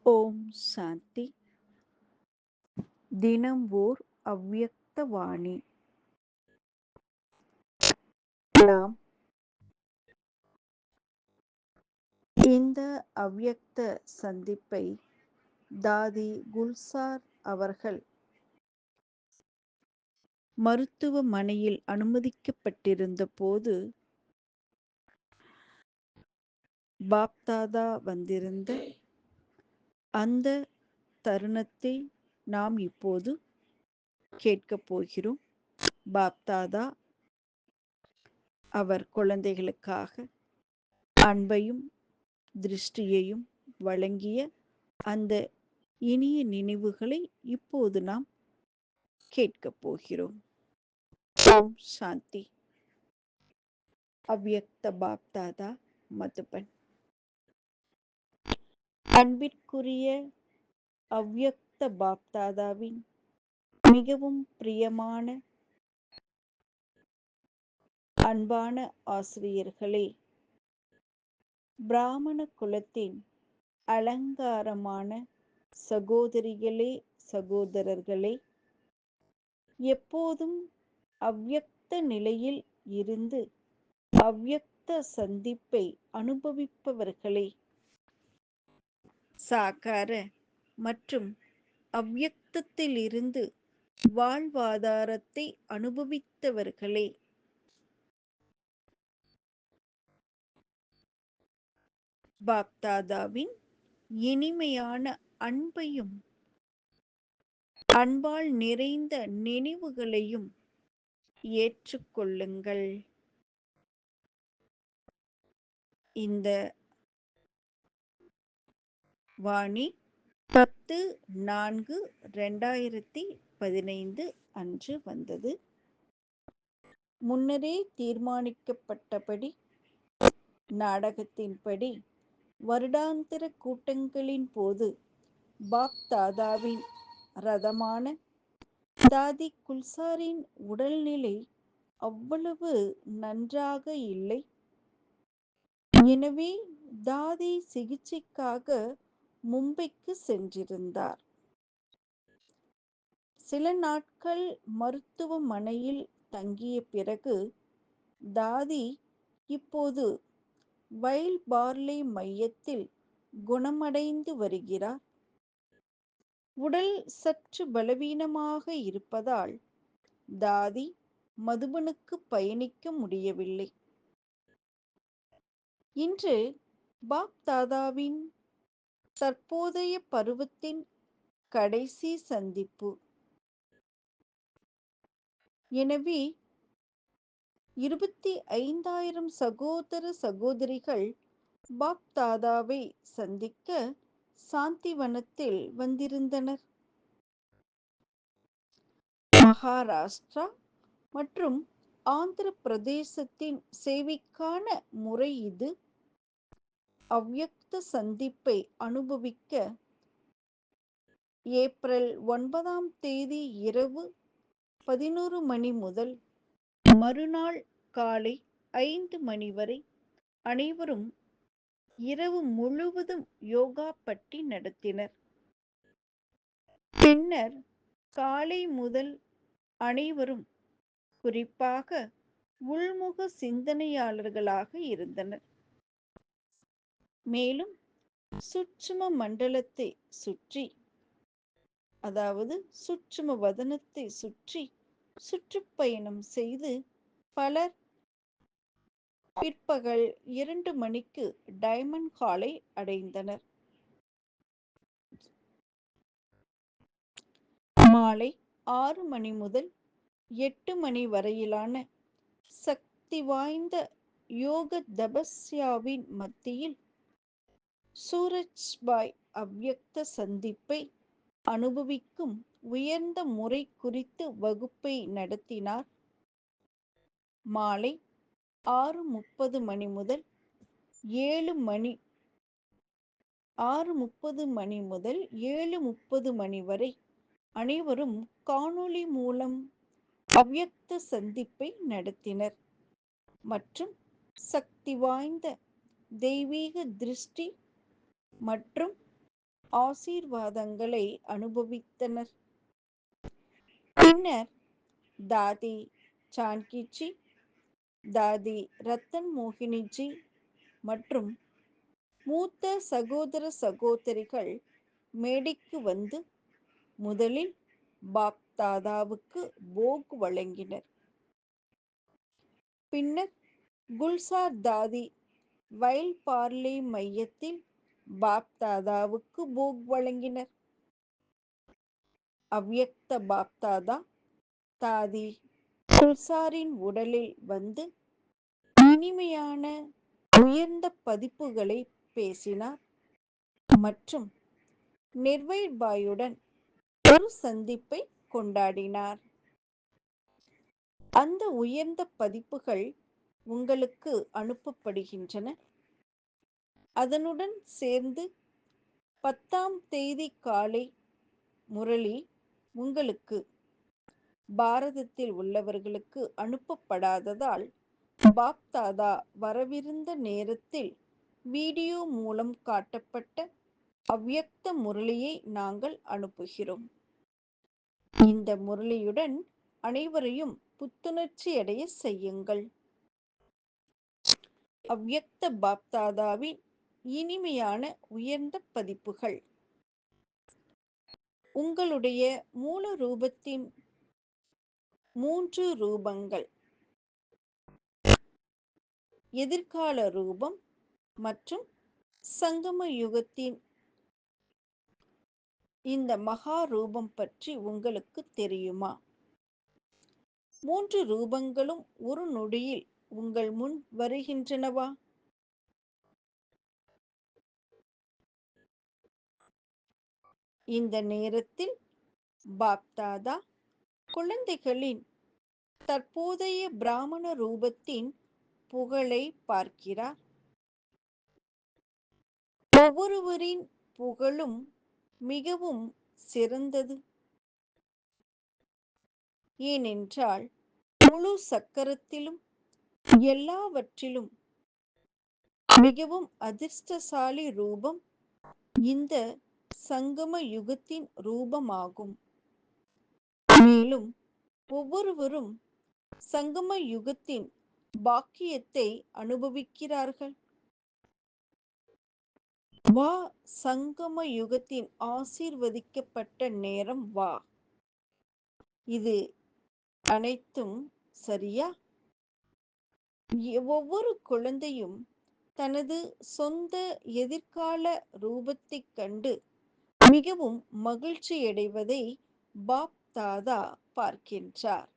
ஓம் சாந்தி. தினம் ஓர் அவ்யக்த வாணி. நாம் இந்த அவ்யக்த சந்திப்பை தாதி குல்சார் அவர்கள் மருத்துவமனையில் அனுமதிக்கப்பட்டிருந்த போது பாப்தாதா வந்திருந்த அந்த தருணத்தை நாம் இப்போது கேட்கப் போகிறோம். பாப்தாதா அவர் குழந்தைகளுக்காக அன்பையும் திருஷ்டியையும் வழங்கிய அந்த இனிய நினைவுகளை இப்போது நாம் கேட்கப் போகிறோம். ஓம் சாந்தி. அவ்யக்த பாப்தாதா மதுபன். அன்பிற்குரிய அவ்யக்த பாப்தாதாவின் மிகவும் பிரியமான அன்பான ஆசிரியர்களே, பிராமண குலத்தின் அலங்காரமான சகோதரிகளே, சகோதரர்களே, எப்போதும் அவ்யக்த நிலையில் இருந்து அவ்யக்த சந்திப்பை அனுபவிப்பவர்களே, சாகார மற்றும் அவ்யக்தத்திலிருந்து வாழ்வாதாரத்தை அனுபவித்தவர்களே, பாப்தாதாவின் இனிமையான அன்பையும் அன்பால் நிறைந்த நினைவுகளையும் ஏற்றுக்கொள்ளுங்கள். இந்த வாணி 10/4/2015 அன்று வந்தது. முன்னரே தீர்மானிக்கப்பட்டபடி நாடகத்தின்படி வருடாந்திர கூட்டங்களின் போது பாப்தாதாவின் ரதமான தாதி குல்சாரின் உடல்நிலை அவ்வளவு நன்றாக இல்லை. எனவே தாதி சிகிச்சைக்காக மும்பைக்கு சென்றிருந்தார். சில நாட்கள் மருத்துவமனையில் தங்கிய பிறகு தாதி இப்போது வைல் பார்லே மையத்தில் குணமடைந்து வருகிறார். உடல் சற்று பலவீனமாக இருப்பதால் தாதி மதுபனுக்கு பயணிக்க முடியவில்லை. இன்று பாப்தாதாவின் தற்போதைய பருவத்தின் கடைசி சந்திப்பு. எனவே 25,000 சகோதர சகோதரிகள் பாப்தாதாவை சந்திக்க சாந்திவனத்தில் வந்திருந்தனர். மகாராஷ்டிரா மற்றும் ஆந்திர பிரதேசத்தின் சேவைக்கான முறை இது. அவ்யக்த சந்திப்பை அனுபவிக்க ஏப்ரல் 9ஆம் தேதி இரவு 11 மணி முதல் மறுநாள் காலை 5 மணி வரை அனைவரும் இரவு முழுவதும் யோகா பட்டி நடத்தினர். பின்னர் காலை முதல் அனைவரும் குறிப்பாக உள்முக சிந்தனையாளர்களாக இருந்தனர். மேலும் சூட்சும மண்டலத்தை சுற்றி, அதாவது சூட்சும வதனத்தை சுற்றி சுற்றுப்பயணம் செய்து பலர் பிற்பகல் 2 மணிக்கு டைமண்ட் ஹாலை அடைந்தனர். மாலை 6 மணி முதல் 8 மணி வரையிலான சக்தி வாய்ந்த யோக தபஸ்யாவின் மத்தியில் சூரஜ்பாய் அவ்யக்த சந்திப்பை அனுபவிக்கும் உயர்ந்த முறை குறித்து வகுப்பை நடத்தினார். மாலை 6:30 மணி முதல் 7 மணி 6:30 மணி முதல் 7:30 மணி வரை அனைவரும் காணொளி மூலம் அவ்யக்த சந்திப்பை நடத்தினர் மற்றும் சக்தி வாய்ந்த தெய்வீக திருஷ்டி மற்றும் ஆசீர்வாதங்களை அனுபவித்தனர். பின்னர் தாதி சான்கிச்சி, தாதி ரத்தன் மோகினிஜி மற்றும் மூத்த சகோதர சகோதரிகள் மேடைக்கு வந்து முதலில் பாப் தாதாவுக்கு போக் வழங்கினர். பின்னர் குல்சார் தாதி வைல்ட் பார்லே மையத்தில் பாப் தாதாவுக்கு போக் வழங்கினர். அவ்யக்த பாப் தாதா தாதி குல்சாரின் உடலில் வந்து இனிமையான உயர்ந்த பதிப்புகளை பேசினார் மற்றும் நிர்வைட் பாயுடன் ஒரு சந்திப்பை கொண்டாடினார். அந்த உயர்ந்த பதிப்புகள் உங்களுக்கு அனுப்பப்படுகின்றன. அதனுடன் சேர்ந்து 10ஆம் தேதி காலை முரளி உங்களுக்கு பாரதத்தில் உள்ளவர்களுக்கு அனுப்பப்படாததால் பாப் தாதா வரவிருந்த நேரத்தில் வீடியோ மூலம் காட்டப்பட்ட அவ்யக்த முரளியை நாங்கள் அனுப்புகிறோம். இந்த முரளியுடன் அனைவரையும் புத்துணர்ச்சியடைய செய்யுங்கள். அவ்யக்த பாப் தாதாவின் இனிமையான உயர்ந்த பதிப்புகள். உங்களுடைய மூல ரூபத்தின் 3 ரூபங்கள், எதிர்கால ரூபம் மற்றும் சங்கம யுகத்தின் இந்த மகா ரூபம் பற்றி உங்களுக்கு தெரியுமா? 3 ரூபங்களும் ஒரு நொடியில் உங்கள் முன் வருகின்றனவா? இந்த நேரத்தில் பாப் தாதா குழந்தைகளின் தற்போதைய பிராமண ரூபத்தின் புகழை பார்க்கிறார். ஒவ்வொருவரின் புகழும் மிகவும் சிறந்தது. ஏனென்றால் முழு சக்கரத்திலும் எல்லாவற்றிலும் மிகவும் அதிர்ஷ்டசாலி ரூபம் இந்த சங்கம யுகத்தின் ரூபமாகும். மேலும் ஒவ்வொருவரும் சங்கம யுகத்தின் பாக்கியத்தை அனுபவிக்கிறார்கள். வா, சங்கம யுகத்தின் ஆசீர்வதிக்கப்பட்ட நேரம் வா. இது அனைத்தும் சரியா? ஒவ்வொரு குழந்தையும் தனது சொந்த எதிர்கால ரூபத்தைக் கண்டு மிகவும் மகிழ்ச்சியடைவதை பாப் தாதா பார்க்கின்றார்.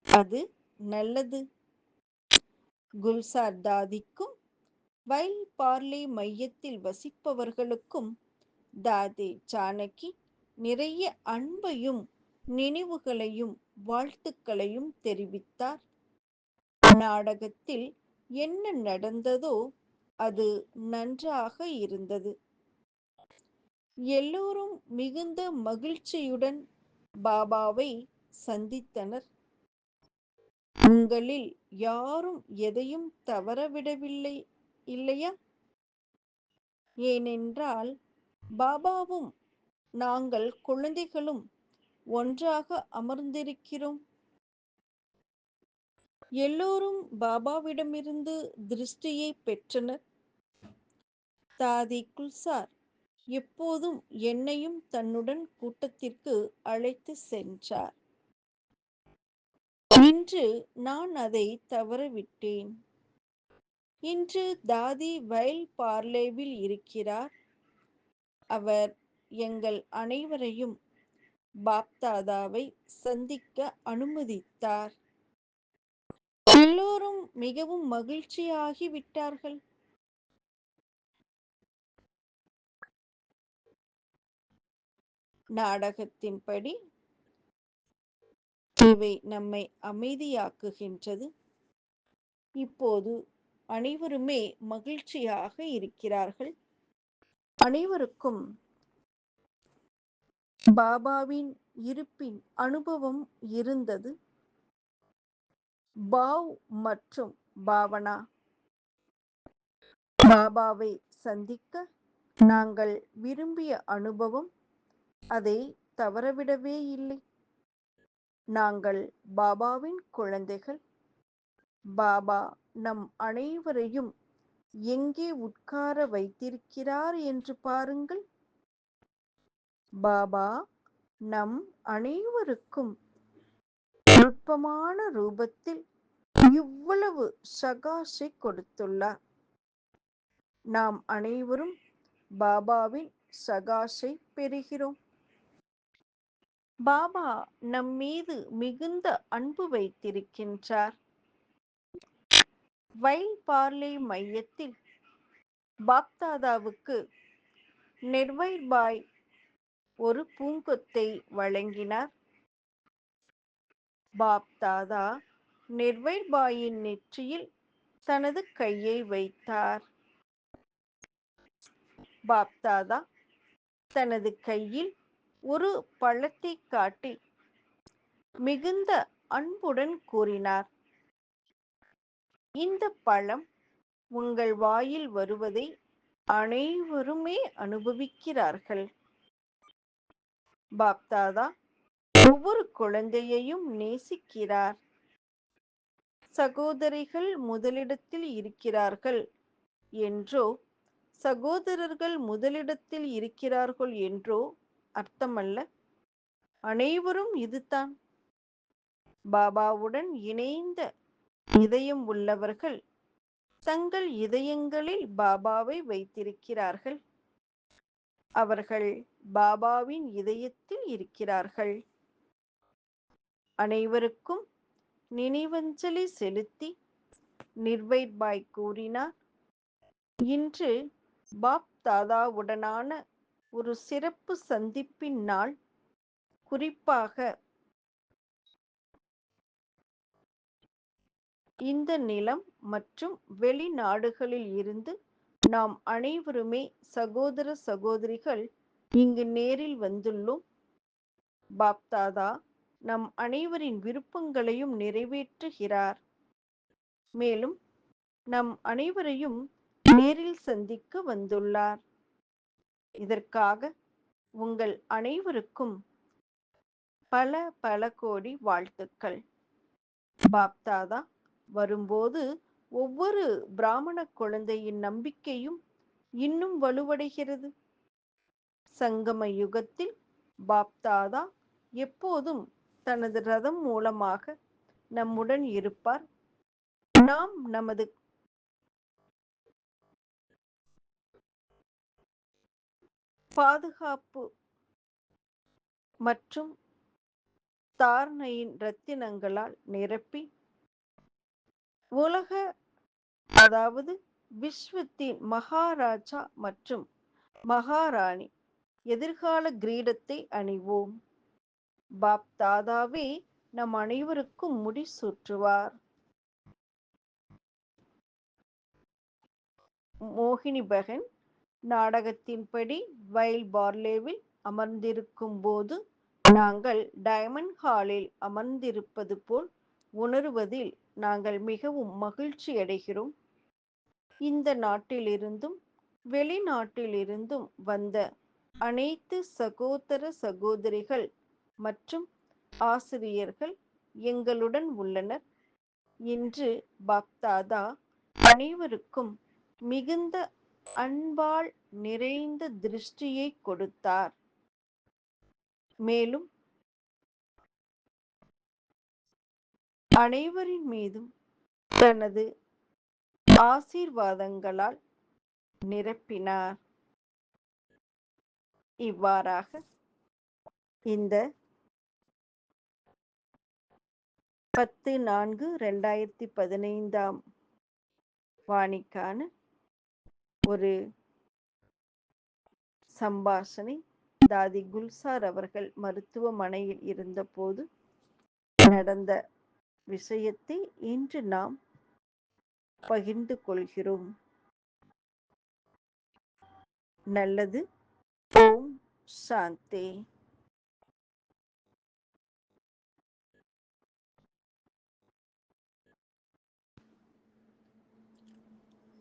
அது நல்லது. குல்சார் தாதிக்கும் வைல்ட் பார்லே மையத்தில் வசிப்பவர்களுக்கும் தாதி ஜானகி நிறைய அன்பையும் நினைவுகளையும் வாழ்த்துக்களையும் தெரிவித்தார். நாடகத்தில் என்ன நடந்ததோ அது நன்றாக இருந்தது. எல்லோரும் மிகுந்த மகிழ்ச்சியுடன் பாபாவை சந்தித்தனர். உங்களில் யாரும் எதையும் தவறவிடவில்லை, இல்லையா? ஏனென்றால் பாபாவும் நாங்கள் குழந்தைகளும் ஒன்றாக அமர்ந்திருக்கிறோம். எல்லோரும் பாபாவிடமிருந்து திருஷ்டியை பெற்றனர். தாதி குல்சார் எப்போதும் என்னையும் தன்னுடன் கூட்டத்திற்கு அழைத்து சென்றார். இன்று நான் அதை தவறவிட்டேன். இன்று தாதி வைல்ட் பார்லேவில் இருக்கிறார். அவர் எங்கள் அனைவரையும் பாப் தாதாவை சந்திக்க அனுமதித்தார். எல்லோரும் மிகவும் மகிழ்ச்சியாகி விட்டார்கள். நாடகத்தின்படி இவை நம்மை அமைதியாக்குகின்றது. இப்போது அனைவருமே மகிழ்ச்சியாக இருக்கிறார்கள். அனைவருக்கும் பாபாவின் இருப்பின் அனுபவம் இருந்தது. பாவ் மற்றும் பாவனா பாபாவை சந்திக்க நாங்கள் விரும்பிய அனுபவம், அதை தவறவிடவே இல்லை. நாங்கள் பாபாவின் குழந்தைகள். பாபா நம் அனைவரையும் எங்கே உட்கார வைத்திருக்கிறார் என்று பாருங்கள். பாபா நம் அனைவருக்கும் நுட்பமான ரூபத்தில் இவ்வளவு சகாஷை கொடுத்துள்ளார். நாம் அனைவரும் பாபாவின் சகாஷை பெறுகிறோம். பாபா நம் மீது மிகுந்த அன்பு வைத்திருக்கின்றார். வைல்ட் பார்லே மையத்தில் பாப்தாதாவுக்கு நிர்வைர் பாய் ஒரு பூங்கொத்தை வழங்கினார். பாப்தாதா நிர்வைர் பாயின் நெற்றியில் தனது கையை வைத்தார். பாப்தாதா தனது கையில் ஒரு பழத்தை காட்டி மிகுந்த அன்புடன் கூறினார், இந்த பழம் உங்கள் வாயில் வருவதை அனைவருமே அனுபவிக்கிறார்கள். பாப்தாதா ஒவ்வொரு குழந்தையையும் நேசிக்கிறார். சகோதரிகள் முதலிடத்தில் இருக்கிறார்கள் என்றோ, சகோதரர்கள் முதலிடத்தில் இருக்கிறார்கள் என்றோ அர்த்தமல்ல. அனைவரும் இதுதான். பாபாவுடன் இணைந்த இதயம் உள்ளவர்கள் தங்கள் இதயங்களில் பாபாவை வைத்திருக்கிறார்கள். அவர்கள் பாபாவின் இதயத்தில் இருக்கிறார்கள். அனைவருக்கும் நினைவஞ்சலி செலுத்தி நிர்வைர் பாய் கூறினார், இன்று பாப் தாதாவுடனான ஒரு சிறப்பு சந்திப்பின் நாள். குறிப்பாக இந்த நிலம் மற்றும் வெளிநாடுகளில் இருந்து நாம் அனைவருமே சகோதர சகோதரிகள் இங்கு நேரில் வந்துள்ளோம். பாப்தாதா நம் அனைவரின் விருப்பங்களையும் நிறைவேற்றுகிறார். மேலும் நம் அனைவரையும் நேரில் சந்திக்க வந்துள்ளார். இதற்காக உங்கள் அனைவருக்கும் பல பல கோடி வாழ்த்துக்கள். பாப்தாதா வரும்போது ஒவ்வொரு பிராமண குழந்தையின் நம்பிக்கையும் இன்னும் வலுவடைகிறது. சங்கம யுகத்தில் பாப்தாதா எப்போதும் தனது ரதம் மூலமாக நம்முடன் இருப்பார். நாம் நமது பாதுகாப்பு மற்றும் தாரணையின் ரத்தினங்களால் நிரப்பி உலக, அதாவது விஸ்வத்தின் மகாராஜா மற்றும் மகாராணி எதிர்கால கிரீடத்தை அணிவோம். பாப்தாதாவே நம் அனைவருக்கும் முடிசூட்டுவார். மோகினி பகன் நாடகத்தின்படி வைல்ட் பார்லேவில் அமர்ந்திருக்கும் போது நாங்கள் டைமண்ட் ஹாலில் அமர்ந்திருப்பது போல் உணர்வதில் நாங்கள் மிகவும் மகிழ்ச்சி அடைகிறோம். இந்த நாட்டிலிருந்தும் வெளிநாட்டிலிருந்தும் வந்த அனைத்து சகோதர சகோதரிகள் மற்றும் ஆசிரியர்கள் எங்களுடன் உள்ளனர். இன்று பாப்தாதா அனைவருக்கும் மிகுந்த அன்பால் நிறைந்த திருஷ்டியை கொடுத்தார். மேலும் அனைவரின் மீதும் தனது ஆசீர்வாதங்களால் நிரப்பினார். இவ்வாறாக இந்த 10/4/2015 வாணிக்கான ஒரு சம்பாஷணை தாதி குல்சார் அவர்கள் மருத்துவமனையில் இருந்தபோது நடந்த விஷயத்தை இன்று நாம் பகிர்ந்து கொள்கிறோம். நல்லது. ஓம் சாந்தி.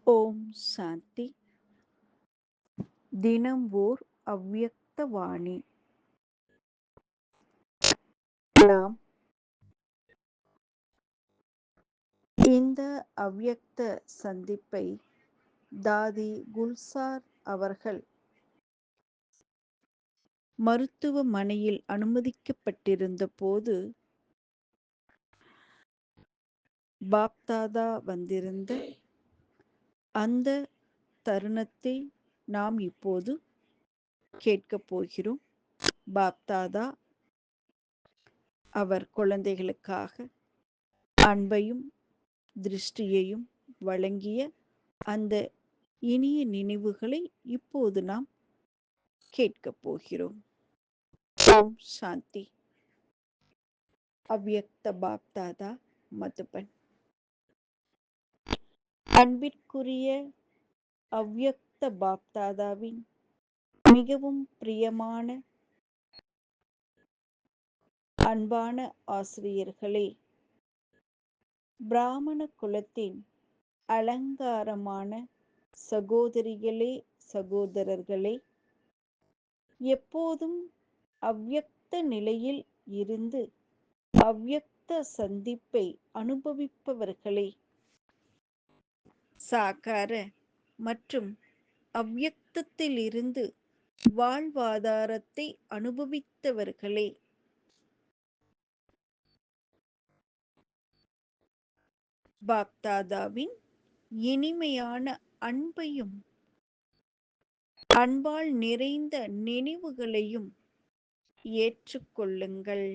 ஓம் சாந்தி. தினம் ஓர் அவ்யக்த வாணி. நாம் இந்த அவ்யக்த சந்திப்பை தாதி குல்சார் அவர்கள் மருத்துவமனையில் அனுமதிக்கப்பட்டிருந்த போது பாப்தாதா வந்திருந்த அந்த தருணத்தை நாம் இப்போது கேட்கப் போகிறோம். பாப்தாதா அவர் குழந்தைகளுக்காக அன்பையும் திருஷ்டியையும் வழங்கிய அந்த இனிய நினைவுகளை இப்போது நாம் கேட்கப் போகிறோம். ஓம் சாந்தி. அவ்யக்த பாப்தாதா மதுபன். அன்பிற்குரிய அவ்யக்த பாப்தாதாவின் மிகவும் பிரியமான அன்பான ஆசிரியர்களே, பிராமண குலத்தின் அலங்காரமான சகோதரிகளே, சகோதரர்களே, எப்போதும் அவ்யக்த நிலையில் இருந்து அவ்யக்த சந்திப்பை அனுபவிப்பவர்களே, சாகார மற்றும் அவ்யக்தத்திலிருந்து வாழ்வாதாரத்தை அனுபவித்தவர்களே, பாப்தாதாவின் இனிமையான அன்பையும் அன்பால் நிறைந்த நினைவுகளையும் ஏற்றுக்கொள்ளுங்கள்.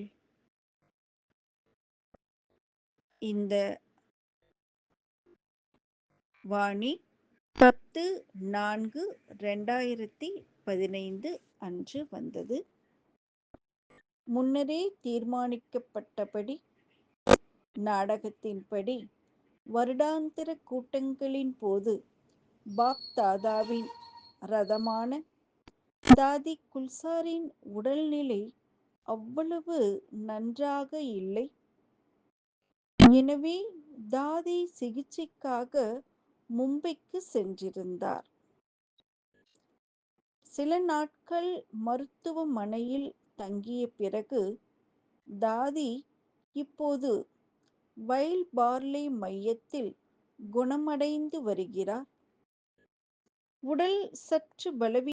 இந்த வாணி 10/4/2015 அன்று வந்தது. முன்னரே தீர்மானிக்கப்பட்டபடி நாடகத்தின்படி வருடாந்திர கூட்டங்களின் போது பாப்தாதாவின் ரதமான தாதி குல்சாரின் உடல்நிலை அவ்வளவு நன்றாக இல்லை. எனவே தாதி சிகிச்சைக்காக மும்பைக்கு சென்றிருந்தார். சில நாட்கள் மருத்துவமனையில் தங்கிய பிறகு தாதி இப்போது வைல் பார்லே மையத்தில் குணமடைந்து வருகிறார். உடல் சற்று பலவீனமாக